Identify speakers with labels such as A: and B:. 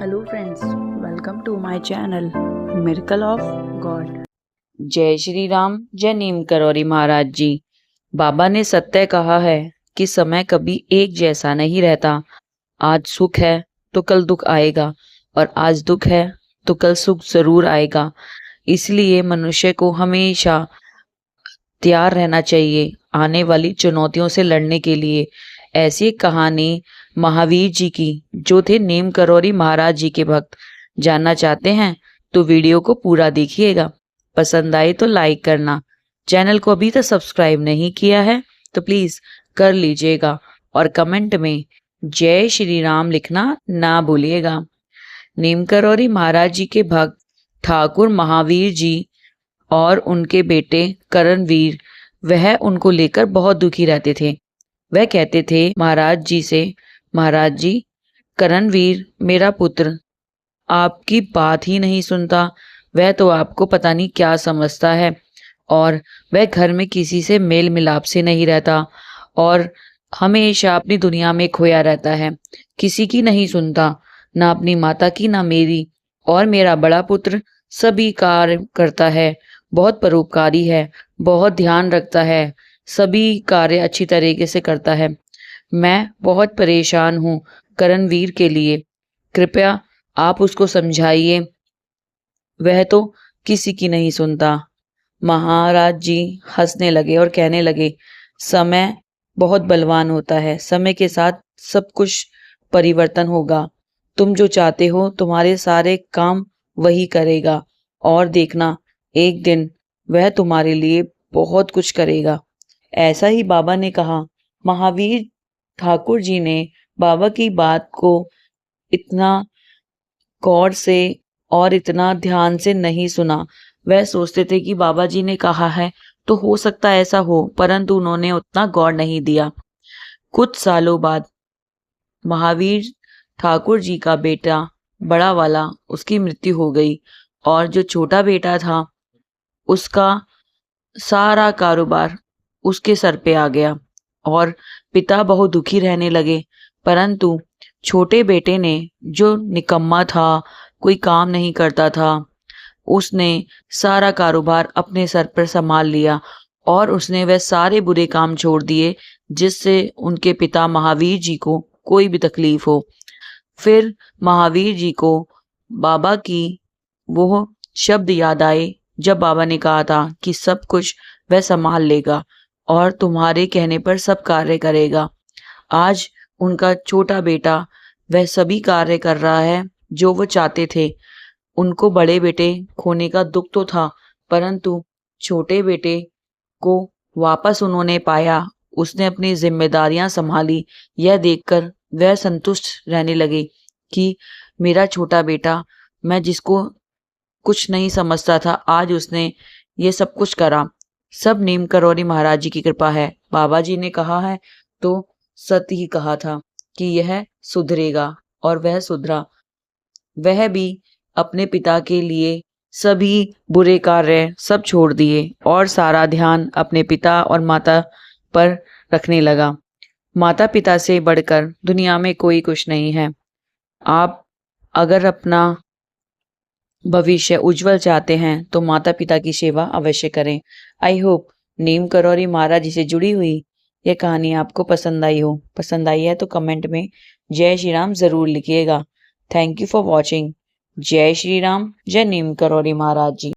A: Hello friends, welcome to my channel Miracle of God। जय श्री राम, जय नीम करौरी महाराज जी। बाबा ने सत्य कहा है कि समय कभी एक जैसा नहीं रहता। आज सुख है तो कल दुख आएगा और आज दुख है तो कल सुख जरूर आएगा। इसलिए मनुष्य को हमेशा तैयार रहना चाहिए आने वाली चुनौतियों से लड़ने के लिए। ऐसी एक कहानी महावीर जी की, जो थे नीम करौरी महाराज जी के भक्त। जानना चाहते हैं तो वीडियो को पूरा देखिएगा। पसंद आए तो लाइक करना। चैनल को अभी तक सब्सक्राइब नहीं किया है तो प्लीज कर लीजिएगा और कमेंट में जय श्री राम लिखना ना भूलिएगा। नीम करौरी महाराज जी के भक्त ठाकुर महावीर जी और उनके बेटे करणवीर, वह उनको लेकर बहुत दुखी रहते थे। वह कहते थे महाराज जी से, महाराज जी, करणवीर मेरा पुत्र आपकी बात ही नहीं सुनता। वह तो आपको पता नहीं क्या समझता है और वह घर में किसी से मेल मिलाप से नहीं रहता और हमेशा अपनी दुनिया में खोया रहता है, किसी की नहीं सुनता, ना अपनी माता की ना मेरी। और मेरा बड़ा पुत्र सभी कार्य करता है, बहुत परोपकारी है, बहुत ध्यान रखता है, सभी कार्य अच्छी तरीके से करता है। मैं बहुत परेशान हूँ करणवीर के लिए, कृपया आप उसको समझाइए, वह तो किसी की नहीं सुनता। महाराज जी हंसने लगे और कहने लगे, समय बहुत बलवान होता है, समय के साथ सब कुछ परिवर्तन होगा। तुम जो चाहते हो तुम्हारे सारे काम वही करेगा और देखना एक दिन वह तुम्हारे लिए बहुत कुछ करेगा। ऐसा ही बाबा ने कहा। महावीर ठाकुर जी ने बाबा की बात को इतना गौर से और इतना ध्यान से नहीं सुना। वह सोचते थे कि बाबा जी ने कहा है तो हो सकता है ऐसा हो, परंतु उन्होंने उतना गौर नहीं दिया। कुछ सालों बाद महावीर ठाकुर जी का बेटा बड़ा वाला, उसकी मृत्यु हो गई और जो छोटा बेटा था उसका सारा कारोबार उसके सर पे आ गया और पिता बहुत दुखी रहने लगे। परंतु छोटे बेटे ने, जो निकम्मा था, कोई काम नहीं करता था, उसने सारा कारोबार अपने सर पर संभाल लिया और उसने वह सारे बुरे काम छोड़ दिए जिससे उनके पिता महावीर जी को कोई भी तकलीफ हो। फिर महावीर जी को बाबा की वो शब्द याद आए जब बाबा ने कहा था कि सब कुछ वह संभाल लेगा और तुम्हारे कहने पर सब कार्य करेगा। आज उनका छोटा बेटा वह सभी कार्य कर रहा है जो वो चाहते थे। उनको बड़े बेटे खोने का दुख तो था, परंतु छोटे बेटे को वापस उन्होंने पाया, उसने अपनी जिम्मेदारियां संभाली। यह देखकर वह संतुष्ट रहने लगे कि मेरा छोटा बेटा, मैं जिसको कुछ नहीं समझता था, आज उसने ये सब कुछ करा। सब नीम करौरी महाराज जी की कृपा है। बाबा जी ने कहा है तो सत्य ही कहा था कि यह सुधरेगा और वह सुधरा। वह भी अपने पिता के लिए सभी बुरे कार्य सब छोड़ दिए और सारा ध्यान अपने पिता और माता पर रखने लगा। माता पिता से बढ़कर दुनिया में कोई कुछ नहीं है। आप अगर अपना भविष्य उज्जवल चाहते हैं तो माता पिता की सेवा अवश्य करें। आई होप नीम करौरी महाराज जी से जुड़ी हुई यह कहानी आपको पसंद आई हो। पसंद आई है तो कमेंट में जय श्री राम जरूर लिखिएगा। Thank you for watching. जय श्री राम, जय नीम करौरी महाराज जी।